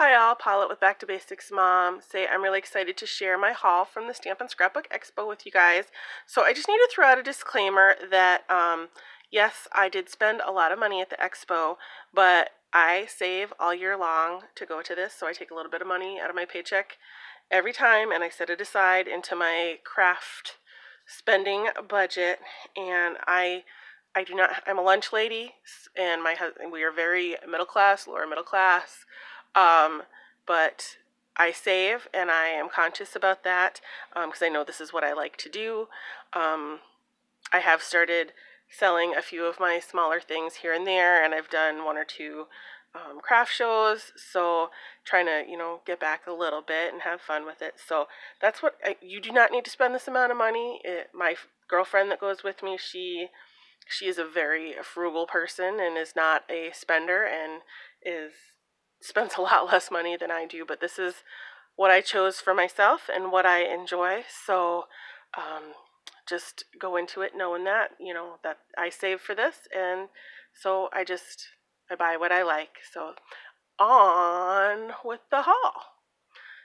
Hi all, Paulette with Back to Basics Mom. I'm really excited to share my haul from the Stamp and Scrapbook Expo with you guys. So I just need to throw out a disclaimer that yes, I did spend a lot of money at the expo, but I save all year long to go to this, so I take a little bit of money out of my paycheck every time and I set it aside into my craft spending budget. And I do not, I'm a lunch lady, and my husband, we are very middle class, lower middle class. But I save and I am conscious about that because I know this is what I like to do. I have started selling a few of my smaller things here and there, and I've done one or two craft shows, so trying to, get back a little bit and have fun with it. So that's what you do not need to spend this amount of money. My girlfriend that goes with me, she is a very frugal person and is not a spender and spends a lot less money than I do, but this is what I chose for myself and what I enjoy. So just go into it knowing that, that I save for this, and so I buy what I like. So on with the haul.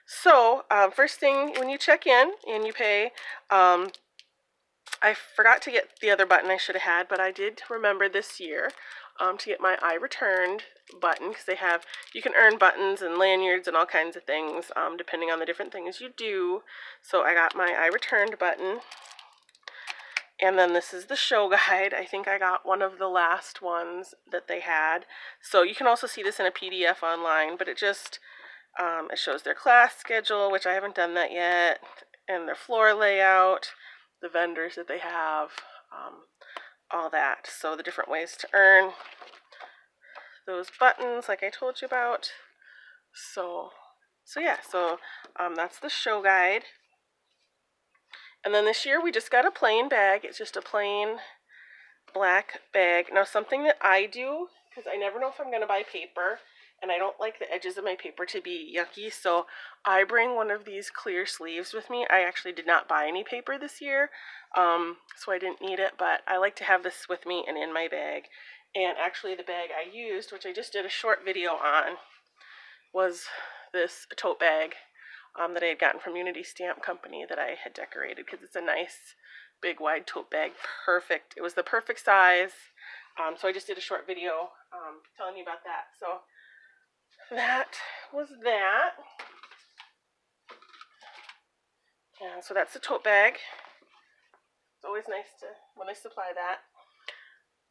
So first thing, when you check in and you pay, I forgot to get the other button I should have had, but I did remember this year to get my I returned button, because you can earn buttons and lanyards and all kinds of things depending on the different things you do. So I got my I returned button. And then this is the show guide. I think I got one of the last ones that they had. So you can also see this in a PDF online, but it just it shows their class schedule, which I haven't done that yet, and their floor layout, the vendors that they have, all that. So the different ways to earn those buttons, like I told you about. So yeah, that's the show guide. And then this year we just got a plain bag. It's just a plain black bag. Now something that I do, because I never know if I'm going to buy paper, and I don't like the edges of my paper to be yucky, so I bring one of these clear sleeves with me. I actually did not buy any paper this year, so I didn't need it, but I like to have this with me and in my bag. And actually the bag I used, which I just did a short video on, was this tote bag that I had gotten from Unity Stamp Company that I had decorated, because it's a nice big wide tote bag. Perfect. It was the perfect size. So I just did a short video telling you about that. So that was that. And so that's the tote bag. It's always nice when they supply that.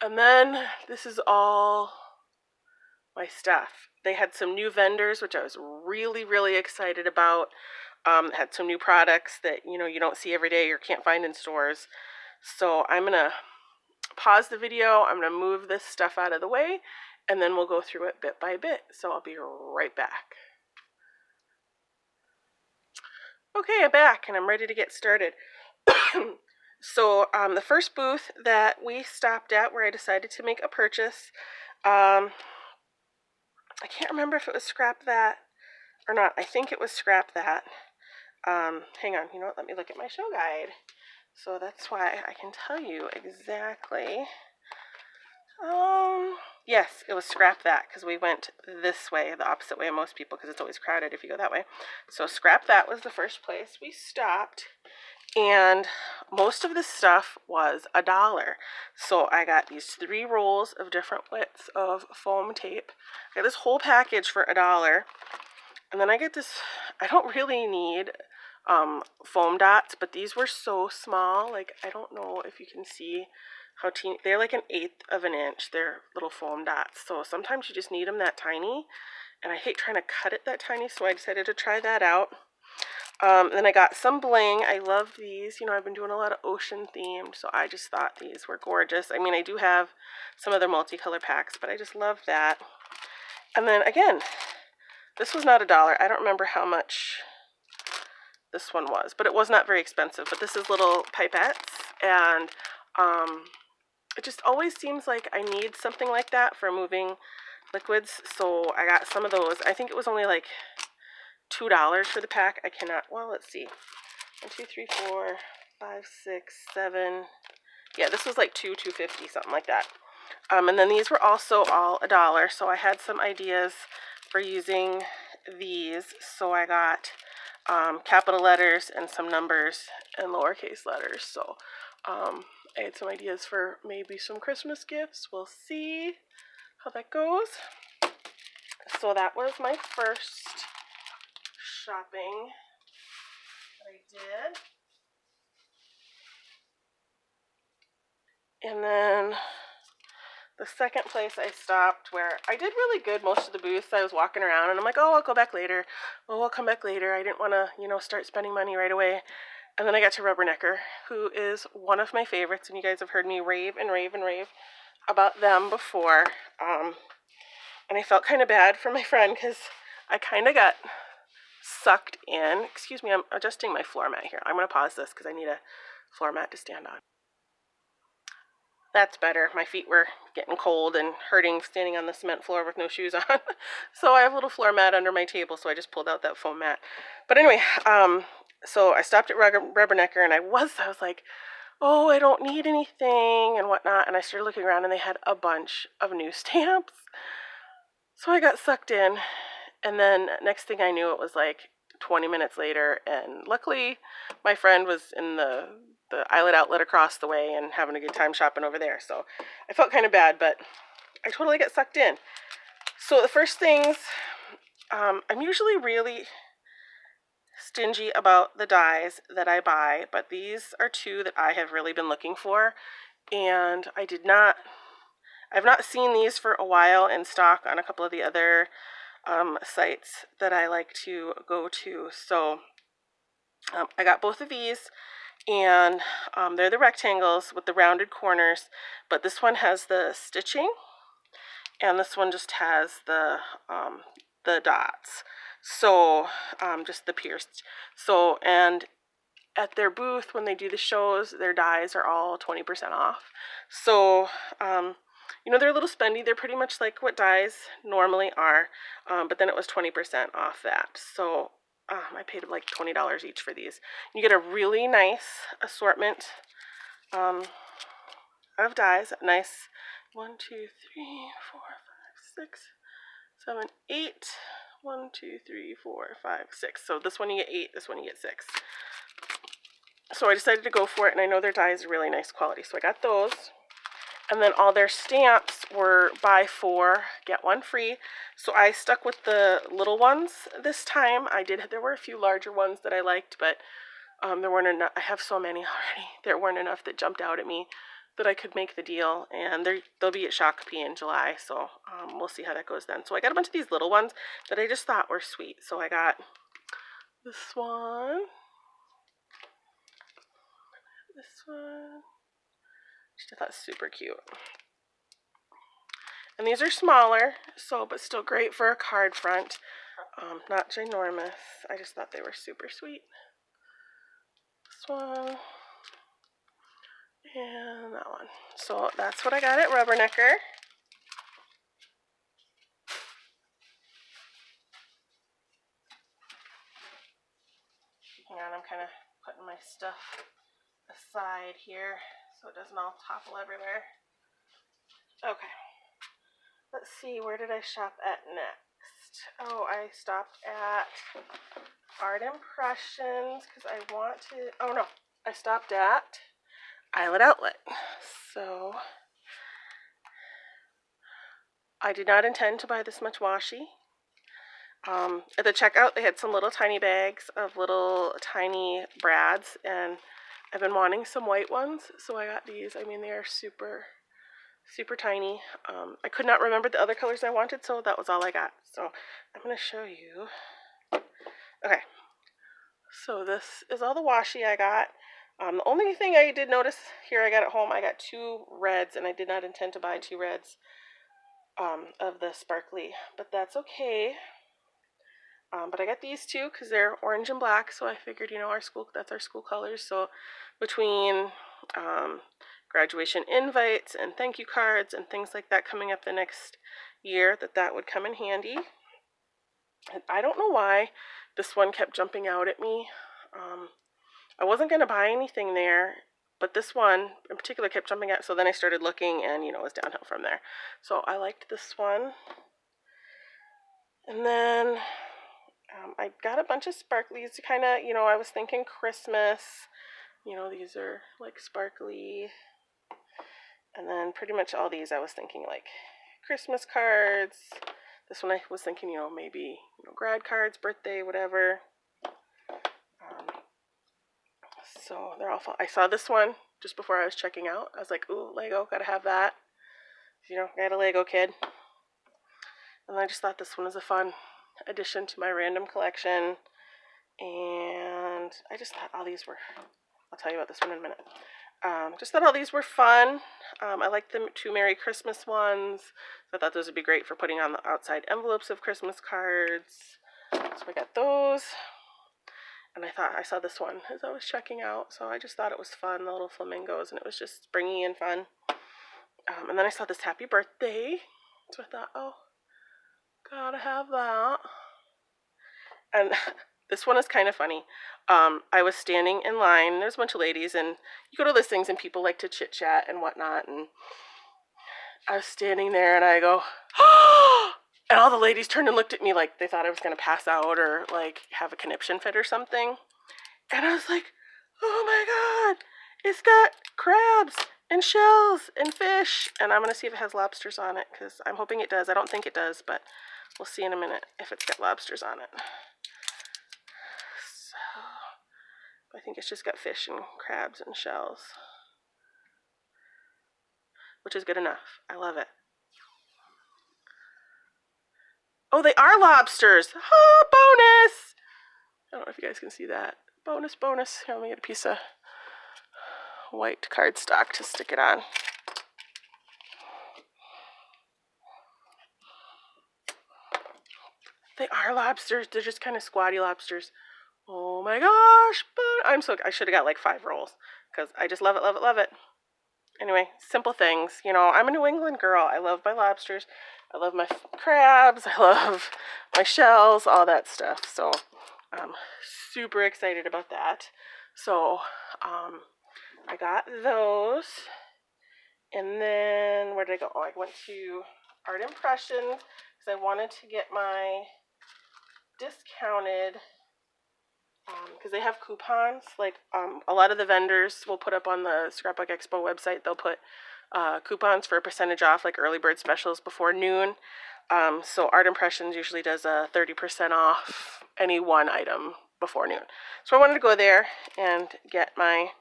And then this is all my stuff. They had some new vendors, which I was really, really excited about. Had some new products that, you don't see every day or can't find in stores. So I'm going to pause the video. I'm going to move this stuff out of the way, and then we'll go through it bit by bit. So I'll be right back. Okay, I'm back, and I'm ready to get started. So the first booth that we stopped at, where I decided to make a purchase, I can't remember if it was Scrap That or not. I think it was Scrap That. Hang on, let me look at my show guide. So that's why I can tell you exactly. Yes, it was Scrap That, because we went this way, the opposite way of most people, because it's always crowded if you go that way. So Scrap That was the first place we stopped, and most of this stuff was $1. So I got these 3 rolls of different widths of foam tape. I got this whole package for $1, and then I get this. I don't really need foam dots, but these were so small. Like, I don't know if you can see how teeny. They're like 1/8 of an inch. They're little foam dots. So sometimes you just need them that tiny, and I hate trying to cut it that tiny, so I decided to try that out. Then I got some bling. I love these. I've been doing a lot of ocean themed, so I just thought these were gorgeous. I mean, I do have some other multicolor packs, but I just love that. And then again, this was not $1. I don't remember how much this one was, but it was not very expensive. But this is little pipettes, and it just always seems like I need something like that for moving liquids, so I got some of those. I think it was only like $2 for the pack. Let's see. 1, 2, 3, 4, 5, 6, 7. Yeah, this was like $2.50, something like that. And then these were also all $1, so I had some ideas for using these. So I got capital letters and some numbers and lowercase letters. So I had some ideas for maybe some Christmas gifts. We'll see how that goes. So that was my first shopping that I did. And then the second place I stopped, where I did really good most of the booths, I was walking around and I'm like, oh, I'll go back later. Oh, I'll come back later. I didn't want to, start spending money right away. And then I got to Rubbernecker, who is one of my favorites. And you guys have heard me rave and rave and rave about them before. And I felt kind of bad for my friend because I kind of got sucked in. Excuse me, I'm adjusting my floor mat here. I'm going to pause this because I need a floor mat to stand on. That's better. My feet were getting cold and hurting standing on the cement floor with no shoes on. So I have a little floor mat under my table, so I just pulled out that foam mat. But anyway, so I stopped at Rubbernecker, and I was like, oh, I don't need anything and whatnot. And I started looking around, and they had a bunch of new stamps. So I got sucked in, and then next thing I knew, it was like 20 minutes later, and luckily my friend was in the Islet outlet across the way and having a good time shopping over there. So I felt kind of bad, but I totally got sucked in. So the first things, I'm usually really stingy about the dies that I buy, but these are two that I have really been looking for, and I've not seen these for a while in stock on a couple of the other sites that I like to go to. So I got both of these, and they're the rectangles with the rounded corners, but this one has the stitching and this one just has the dots. So just the pierced. So, and at their booth when they do the shows, their dies are all 20% off. So they're a little spendy. They're pretty much like what dies normally are, but then it was 20% off that. So I paid like $20 each for these. You get a really nice assortment of dies. Nice 1, 2, 3, 4, 5, 6, 7, 8. 1, 2, 3, 4, 5, 6. So this one you get 8, this one you get 6. So I decided to go for it, and I know their die is really nice quality. So I got those. And then all their stamps were buy 4, get 1 free. So I stuck with the little ones this time. There were a few larger ones that I liked, but there weren't enough. I have so many already. There weren't enough that jumped out at me that I could make the deal. And they'll be at Shakopee in July, so we'll see how that goes then. So I got a bunch of these little ones that I just thought were sweet. So I got this one, which I thought was super cute. And these are smaller, but still great for a card front. Not ginormous. I just thought they were super sweet. This one. And that one. So that's what I got at Rubbernecker. Hang on, I'm kind of putting my stuff aside here so it doesn't all topple everywhere. Okay. Let's see, where did I shop at next? Oh, I stopped at Art Impressions because I stopped at Islet Outlet. So I did not intend to buy this much washi. At the checkout, they had some little tiny bags of little tiny brads, and I've been wanting some white ones, so I got these. I mean, they are super, super tiny. I could not remember the other colors I wanted, so that was all I got. So I'm going to show you. Okay, so this is all the washi I got. The only thing I did notice here I got at home, I got 2 reds, and I did not intend to buy 2 reds of the sparkly, but that's okay. But I got these 2 because they're orange and black, so I figured, that's our school colors. So between graduation invites and thank you cards and things like that coming up the next year, that would come in handy. And I don't know why this one kept jumping out at me. I wasn't going to buy anything there, but this one in particular kept jumping out. So then I started looking, and, it was downhill from there. So I liked this one. And then I got a bunch of sparklies to kind of, you know, I was thinking Christmas. You know, these are like sparkly. And then pretty much all these I was thinking like Christmas cards. This one I was thinking, you know, maybe, you know, grad cards, birthday, whatever. So they're all fun. I saw this one just before I was checking out. I was like, ooh, Lego, gotta have that. You know, I had a Lego kid. And I just thought this one was a fun addition to my random collection. And I just thought all these were, I'll tell you about this one in a minute. Just thought all these were fun. I like the 2 Merry Christmas ones. So I thought those would be great for putting on the outside envelopes of Christmas cards. So I got those. And I saw this one as I was checking out. So I just thought it was fun, the little flamingos, and it was just springy and fun. And then I saw this happy birthday. So I thought, oh, gotta have that. And this one is kind of funny. I was standing in line. There's a bunch of ladies, and you go to listings, and people like to chit chat and whatnot. And I was standing there, and I go, oh! And all the ladies turned and looked at me like they thought I was going to pass out or like have a conniption fit or something. And I was like, oh my God, it's got crabs and shells and fish. And I'm going to see if it has lobsters on it because I'm hoping it does. I don't think it does, but we'll see in a minute if it's got lobsters on it. So I think it's just got fish and crabs and shells, which is good enough. I love it. Oh, they are lobsters. Oh, bonus. I don't know if you guys can see that. Bonus, bonus. Here, let me get a piece of white cardstock to stick it on. They are lobsters. They're just kind of squatty lobsters. Oh my gosh. I should have got like 5 rolls because I just love it, love it, love it. Anyway, simple things. You know, I'm a New England girl. I love my lobsters. I love my crabs. I love my shells, all that stuff. So I'm super excited about that. So I got those. And then where did I go? Oh, I went to Art Impressions because I wanted to get my discounted, because they have coupons. Like a lot of the vendors will put up on the Scrapbook Expo website, they'll put coupons for a percentage off, like early bird specials before noon. So Art Impressions usually does a 30% off any one item before noon. So I wanted to go there and get my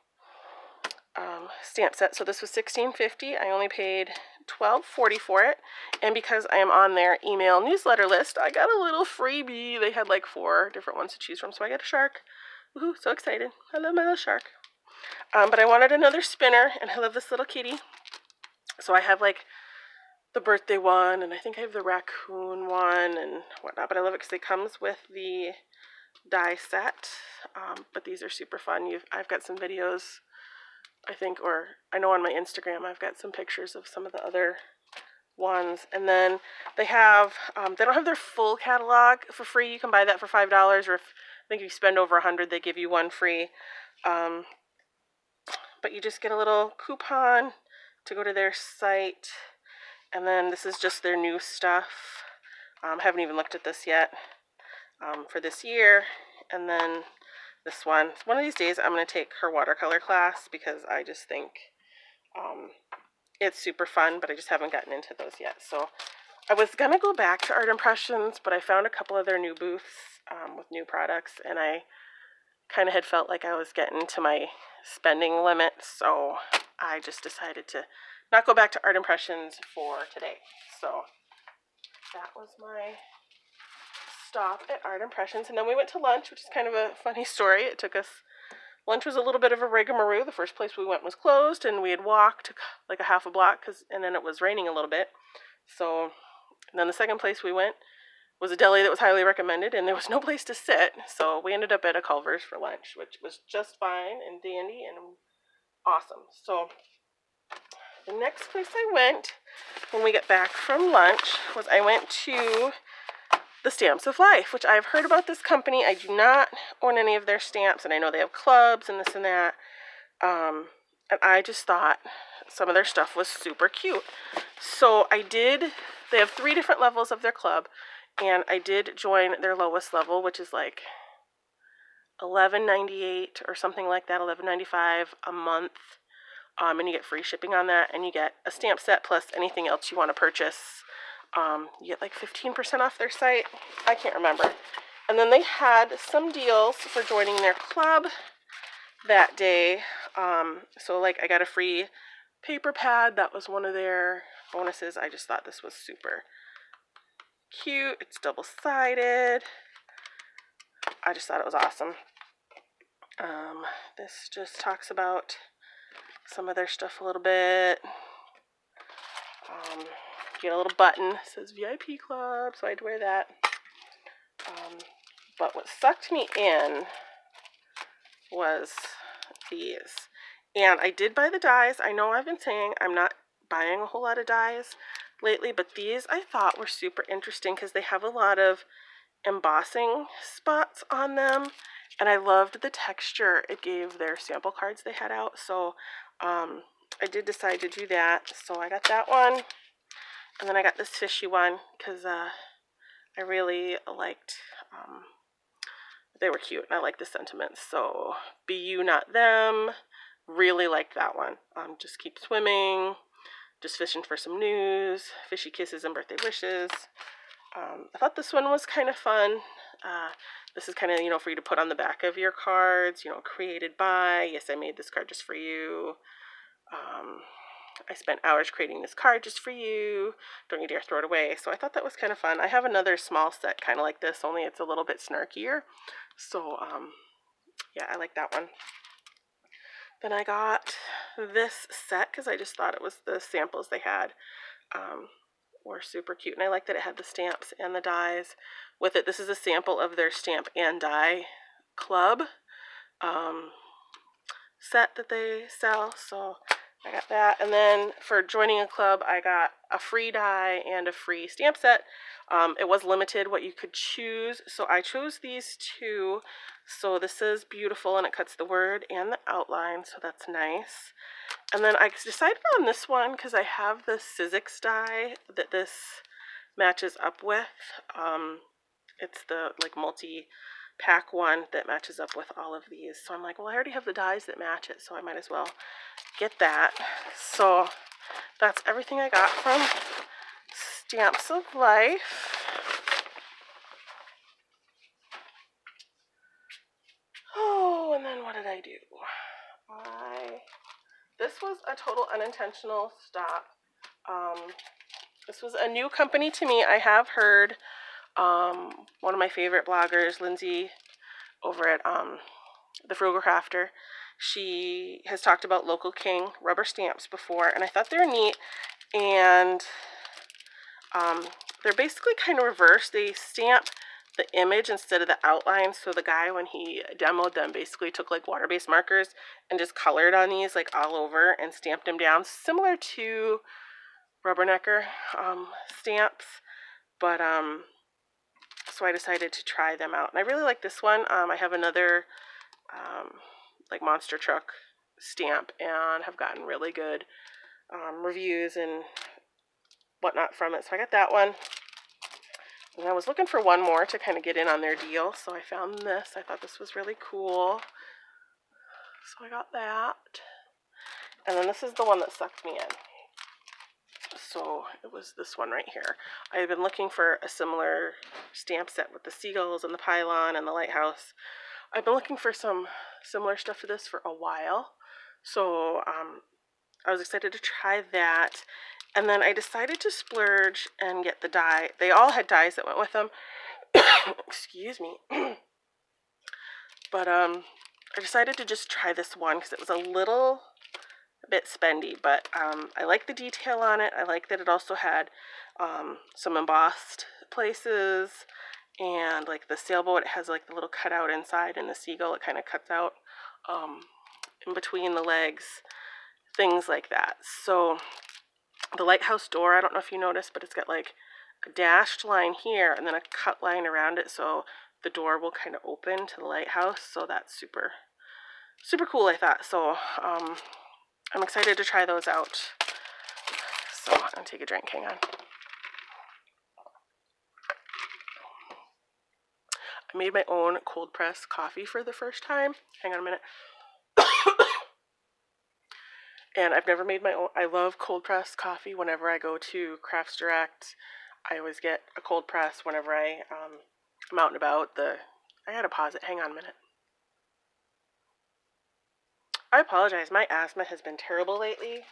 stamp set. So this was $16.50. I only paid $12.40 for it. And because I am on their email newsletter list, I got a little freebie. They had like 4 different ones to choose from. So I got a shark. Woohoo, so excited. I love my little shark. But I wanted another spinner, and I love this little kitty. So I have like the birthday one, and I think I have the raccoon one and whatnot. But I love it because it comes with the die set. But these are super fun. I've got some videos, I think, or I know on my Instagram I've got some pictures of some of the other ones. And then they have, they don't have their full catalog for free. You can buy that for $5, or I think if you spend over $100, they give you one free. But you just get a little coupon to go to their site. And then this is just their new stuff. I haven't even looked at this yet for this year. And then this one of these days I'm going to take her watercolor class because I just think it's super fun, but I just haven't gotten into those yet. So I was going to go back to Art Impressions, but I found a couple of their new booths with new products, and I kind of had felt like I was getting to my spending limit, so I just decided to not go back to Art Impressions for today. So that was my stop at Art Impressions, and then we went to lunch, which is kind of a funny story. Lunch was a little bit of a rigmarole. The first place we went was closed, and we had walked like a half a block, and then it was raining a little bit. So, and then the second place we went was a deli that was highly recommended, and there was no place to sit, so we ended up at a Culver's for lunch, which was just fine and dandy and awesome. So the next place I went when we got back from lunch was I went to the Stamps of Life, which I've heard about this company. I do not own any of their stamps, and I know they have clubs and this and that. And I just thought some of their stuff was super cute. So they have 3 different levels of their club, And I did join their lowest level, which is like $11.98 or something like that, $11.95 a month. And you get free shipping on that, and you get a stamp set plus anything else you want to purchase. You get like 15% off their site. I can't remember. And then they had some deals for joining their club that day. So like I got a free paper pad. That was one of their bonuses. I just thought this was super cute. It's double-sided. I just thought it was awesome. This just talks about some of their stuff a little bit. You get a little button. It says VIP Club, so I'd wear that. But what sucked me in was these. And I did buy the dies. I know I've been saying I'm not buying a whole lot of dies lately, but these I thought were super interesting because they have a lot of embossing spots on them. And I loved the texture it gave their sample cards they had out. So I did decide to do that. So I got that one. And then I got this fishy one because I really liked, they were cute and I liked the sentiments. So be you, not them. Really liked that one. Just keep swimming. Just fishing for some news. Fishy kisses and birthday wishes. I thought this one was kind of fun. This is kind of, for you to put on the back of your cards, created by. Yes, I made this card just for you. I spent hours creating this card just for you. Don't you dare throw it away. So I thought that was kind of fun. I have another small set kind of like this, only it's a little bit snarkier. So, yeah, I like that one. Then I got this set because I just thought it was the samples they had. Were super cute, and I like that it had the stamps and the dies with it. This is a sample of their stamp and die club set that they sell, so I got that. And then for joining a club, I got a free die and a free stamp set. It was limited what you could choose, so I chose these two. So this is beautiful, and it cuts the word and the outline, so that's nice. And then I decided on this one because I have the Sizzix die that this matches up with. It's the like multi-pack one that matches up with all of these. So I'm like, well, I already have the dies that match it, so I might as well get that. So that's everything I got from Stamps of Life. Oh, and then what did I do? This was a total unintentional stop. This was a new company to me. I have heard one of my favorite bloggers, Lindsay, over at The Frugal Crafter, she has talked about Local King rubber stamps before, and I thought they were neat. And they're basically kind of reversed. They stamp the image instead of the outline. So the guy, when he demoed them, basically took like water-based markers and just colored on these like all over and stamped them down, similar to Rubbernecker stamps. But so I decided to try them out, and I really like this one. I have another like monster truck stamp and have gotten really good reviews and whatnot from it. So I got that one. And I was looking for one more to kind of get in on their deal, so I found this. I thought this was really cool. So I got that. And then this is the one that sucked me in. So it was this one right here. I have been looking for a similar stamp set with the seagulls and the pylon and the lighthouse. I've been looking for some similar stuff to this for a while. So I was excited to try that. And then I decided to splurge and get the die. They all had dies that went with them. Excuse me. But I decided to just try this one because it was a bit spendy. But I like the detail on it. I like that it also had some embossed places. And like the sailboat, it has like the little cutout inside, and the seagull, it kind of cuts out in between the legs. Things like that. So the lighthouse door, I don't know if you noticed, but it's got like a dashed line here and then a cut line around it, so the door will kind of open to the lighthouse. So that's super, super cool, I thought. So I'm excited to try those out. So I'm gonna take a drink, hang on. I made my own cold press coffee for the first time. Hang on a minute. And I've never made my own. I love cold press coffee. Whenever I go to Crafts Direct, I always get a cold press whenever I'm out and about. I gotta pause it. Hang on a minute. I apologize. My asthma has been terrible lately,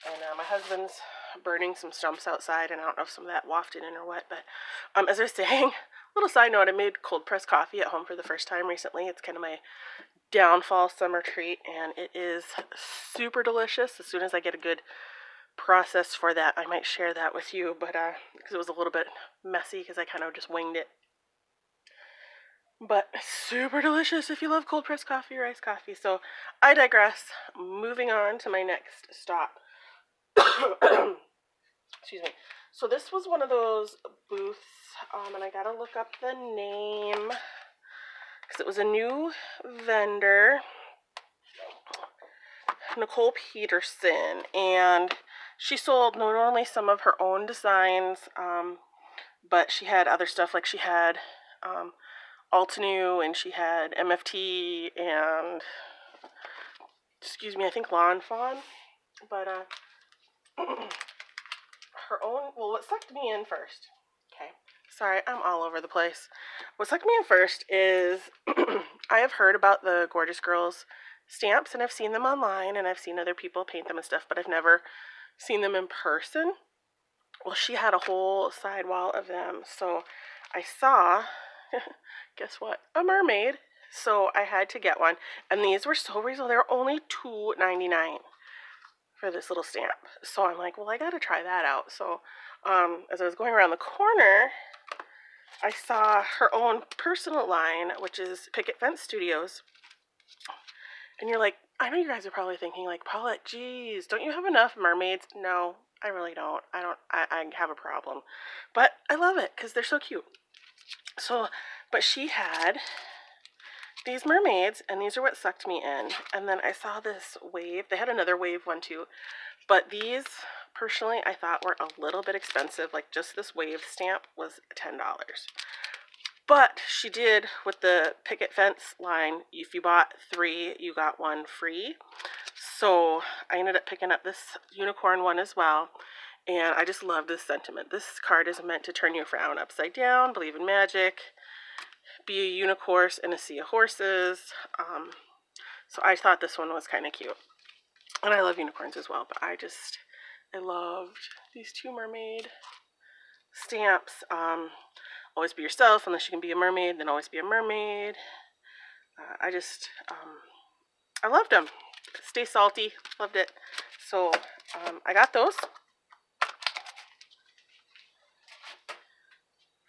and my husband's burning some stumps outside, and I don't know if some of that wafted in or what. But as I was saying, little side note: I made cold press coffee at home for the first time recently. It's kind of my downfall summer treat, and it is super delicious. As soon as I get a good process for that, I might share that with you, but because it was a little bit messy because I kind of just winged it. But super delicious if you love cold pressed coffee or iced coffee. So I digress. Moving on to my next stop. Excuse me. So this was one of those booths, and I gotta look up the name because it was a new vendor, Nicole Peterson, and she sold not only some of her own designs, but she had other stuff, like she had Altenew, and she had MFT, and I think Lawn Fawn, but her own. Well, what sucked me in first, okay, sorry, I'm all over the place. What sucked me in first is I have heard about the Gorgeous Girls stamps, and I've seen them online, and I've seen other people paint them and stuff, but I've never seen them in person. Well, she had a whole side wall of them, so I saw, guess what, a mermaid, so I had to get one, and these were so reasonable. They were only $2.99 for this little stamp, so I'm like, well, I gotta try that out. So as I was going around the corner, I saw her own personal line, which is Picket Fence Studios, and you're like, I know you guys are probably thinking, like, Paulette, geez, don't you have enough mermaids? No, I really don't. I have a problem. But I love it because they're so cute. So, but she had these mermaids, and these are what sucked me in. And then I saw this wave. They had another wave one too. But these, personally, I thought were a little bit expensive. Like, just this wave stamp was $10. But she did, with the Picket Fence line, if you bought 3, you got 1 free. So I ended up picking up this unicorn one as well. And I just love this sentiment. This card is meant to turn your frown upside down, believe in magic, be a unicorn in a sea of horses. So I thought this one was kind of cute. And I love unicorns as well, but I loved these 2 mermaid stamps. Always be yourself, unless you can be a mermaid, then always be a mermaid. I loved them. Stay salty, loved it. So I got those.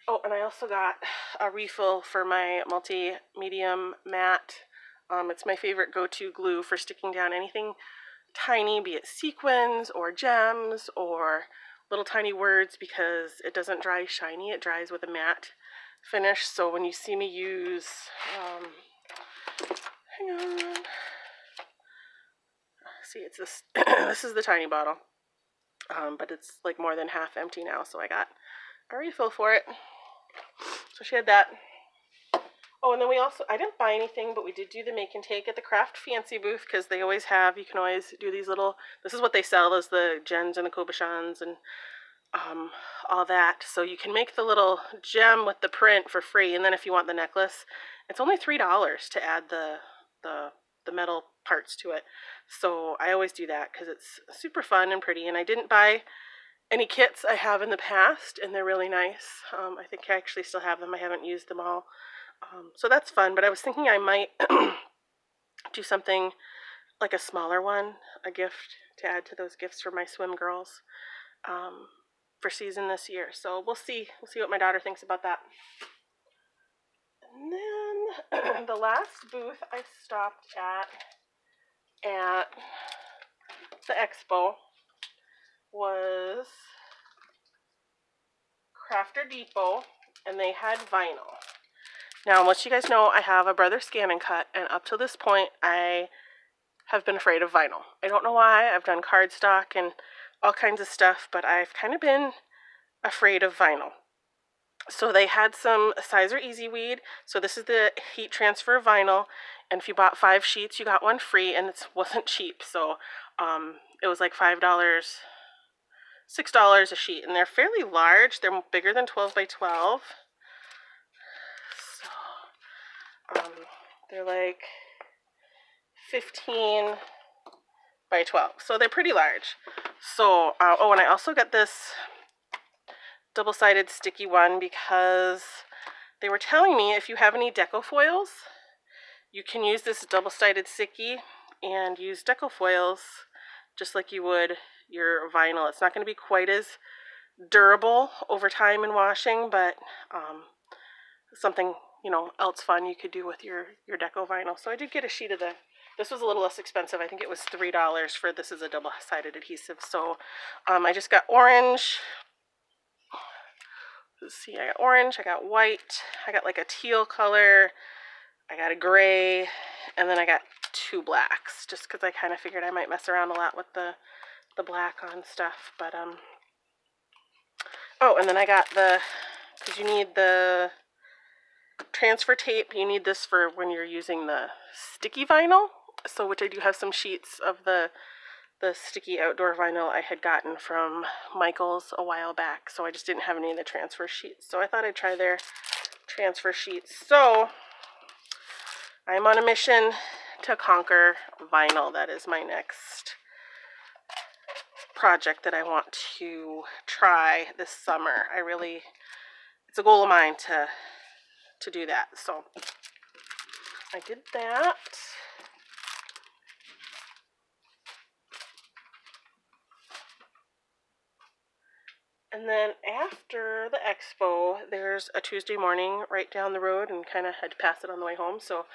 Oh, and I also got a refill for my multi-medium mat. It's my favorite go-to glue for sticking down anything tiny, be it sequins or gems or little tiny words, because it doesn't dry shiny, it dries with a matte finish. So when you see me use, hang on, see, it's this, this is the tiny bottle, but it's like more than half empty now, so I got a refill for it. So she had that. Oh, and then I didn't buy anything, but we did do the make and take at the Craft Fancy booth, because they always have, you can always do these little, this is what they sell, is the gems and the cabochons and all that. So you can make the little gem with the print for free, and then if you want the necklace, it's only $3 to add the metal parts to it. So I always do that because it's super fun and pretty, and I didn't buy any kits. I have in the past, and they're really nice. I think I actually still have them. I haven't used them all. So that's fun, but I was thinking I might do something like a smaller one, a gift to add to those gifts for my swim girls for season this year. So we'll see what my daughter thinks about that. And then the last booth I stopped at the expo was Crafter Depot, and they had vinyl. Now, unless you guys know, I have a brother Scan and Cut, and up to this point, I have been afraid of vinyl. I don't know why. I've done cardstock and all kinds of stuff, but I've kind of been afraid of vinyl. So they had some Sizer Easy Weed. So this is the heat transfer vinyl, and if you bought 5 sheets, you got one free, and it wasn't cheap. So it was like $5, $6 a sheet, and they're fairly large. They're bigger than 12 by 12. So they're like 15 by 12. So they're pretty large. So, oh, and I also got this double-sided sticky one because they were telling me if you have any deco foils, you can use this double-sided sticky and use deco foils just like you would your vinyl. It's not going to be quite as durable over time in washing, but something, you know, else fun you could do with your deco vinyl. So I did get a sheet of this was a little less expensive. I think it was $3 for this is a double-sided adhesive. So I just got orange. Let's see, I got orange, I got white, I got like a teal color, I got a gray, and then I got 2 blacks, just because I kind of figured I might mess around a lot with the black on stuff. But oh, and then I got because you need the transfer tape, you need this for when you're using the sticky vinyl. So, which I do have some sheets of the sticky outdoor vinyl I had gotten from Michael's a while back, so I just didn't have any of the transfer sheets. So I thought I'd try their transfer sheets. So I'm on a mission to conquer vinyl. That is my next project that I want to try this summer. It's a goal of mine to do that. So I did that. And then after the expo, there's a Tuesday morning right down the road, and kind of had to pass it on the way home. So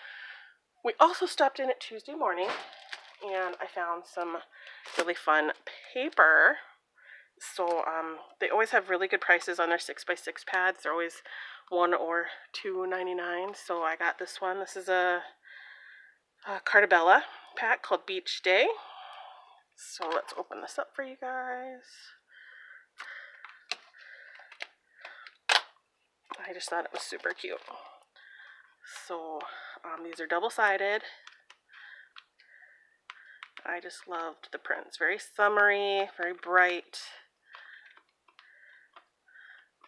we also stopped in at Tuesday morning, and I found some really fun paper. So they always have really good prices on their 6x6 pads. They're always $1 or $2.99. So I got this one. This is a Cartabella pack called Beach Day. So let's open this up for you guys. I just thought it was super cute. So these are double-sided. I just loved the prints. Very summery, very bright.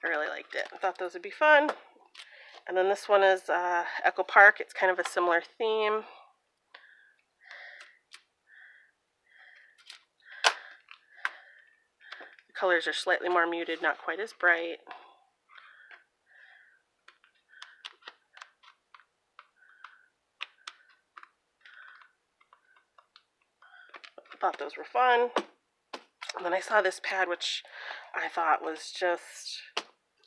I really liked it. I thought those would be fun. And then this one is Echo Park. It's kind of a similar theme. The colors are slightly more muted, not quite as bright. I thought those were fun. And then I saw this pad, which I thought was just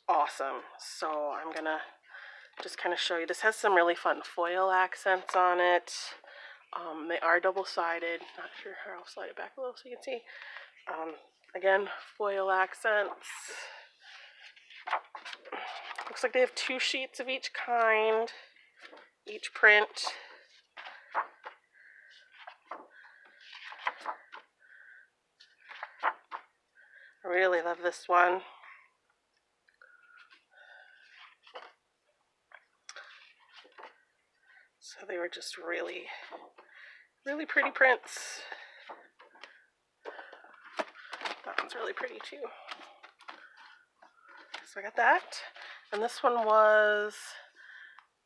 awesome. So I'm gonna just kind of show you. This has some really fun foil accents on it. They are double-sided. Not sure how I'll slide it back a little so you can see. Again, foil accents. Looks like they have 2 sheets of each kind, each print. I really love this one. So they were just really, really pretty prints. That one's really pretty too. So I got that. And this one was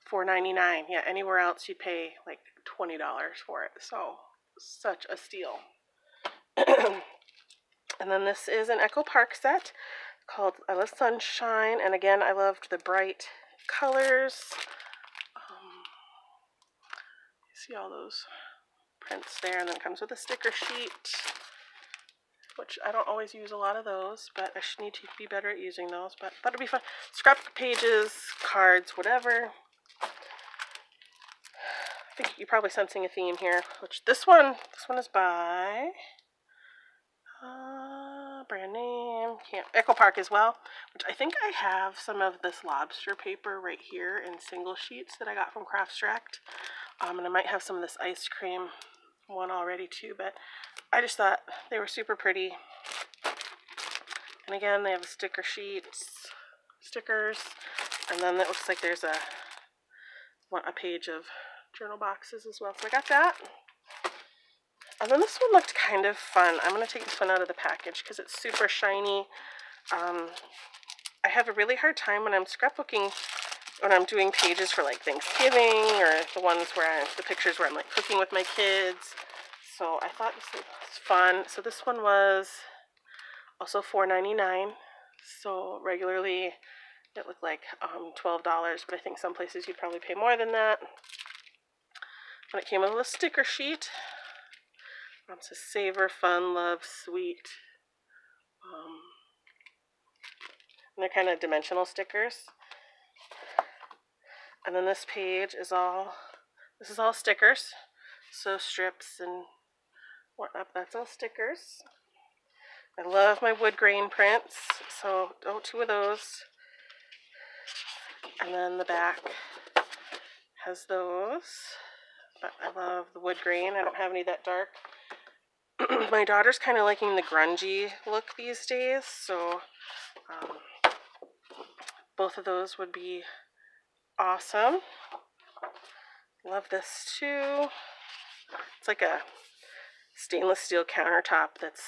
$4.99. Yeah, anywhere else you'd pay like $20 for it. So such a steal. And then this is an Echo Park set called I Love Sunshine. And again, I loved the bright colors. You see all those prints there. And then it comes with a sticker sheet, which I don't always use a lot of those, but I should need to be better at using those. But that'll be fun. Scrapbook pages, cards, whatever. I think you're probably sensing a theme here. Which this one is by brand name, Echo Park as well. Which I think I have some of this lobster paper right here in single sheets that I got from Craftstract. And I might have some of this ice cream one already too, but I just thought they were super pretty. And again, they have sticker sheets. stickers. And then it looks like there's a page of journal boxes as well. So I got that. And then this one looked kind of fun. I'm going to take this one out of the package because it's super shiny. I have a really hard time when I'm scrapbooking, when I'm doing pages for like Thanksgiving or the pictures where I'm like cooking with my kids. So I thought this was fun. So this one was also $4.99. So regularly it looked like $12, but I think some places you'd probably pay more than that. And it came with a little sticker sheet. It says Savor, Fun, Love, Sweet. And they're kind of dimensional stickers. And then this page is all stickers. So strips and whatnot, that's all stickers. I love my wood grain prints, so two of those. And then the back has those. But I love the wood grain. I don't have any that dark. My daughter's kind of liking the grungy look these days, so both of those would be awesome. Love this too. It's like a stainless steel countertop that's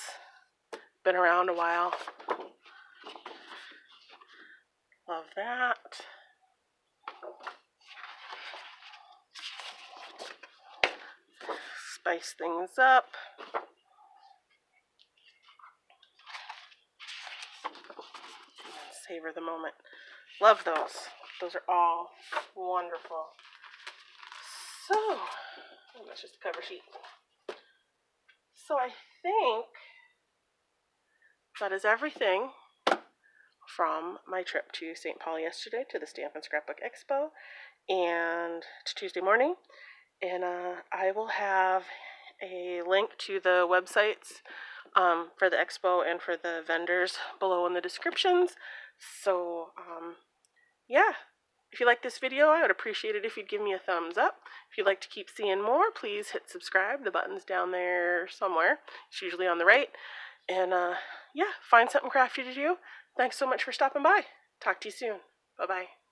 been around a while. Love that. Spice things up. Savor the moment. Love those. Those are all wonderful. So, that's just a cover sheet. So I think that is everything from my trip to St. Paul yesterday to the Stamp and Scrapbook Expo and to Tuesday morning. And I will have a link to the websites for the expo and for the vendors below in the descriptions. So, yeah. If you like this video, I would appreciate it if you'd give me a thumbs up. If you'd like to keep seeing more, please hit subscribe. The button's down there somewhere. It's usually on the right. And yeah, find something crafty to do. Thanks so much for stopping by. Talk to you soon. Bye-bye.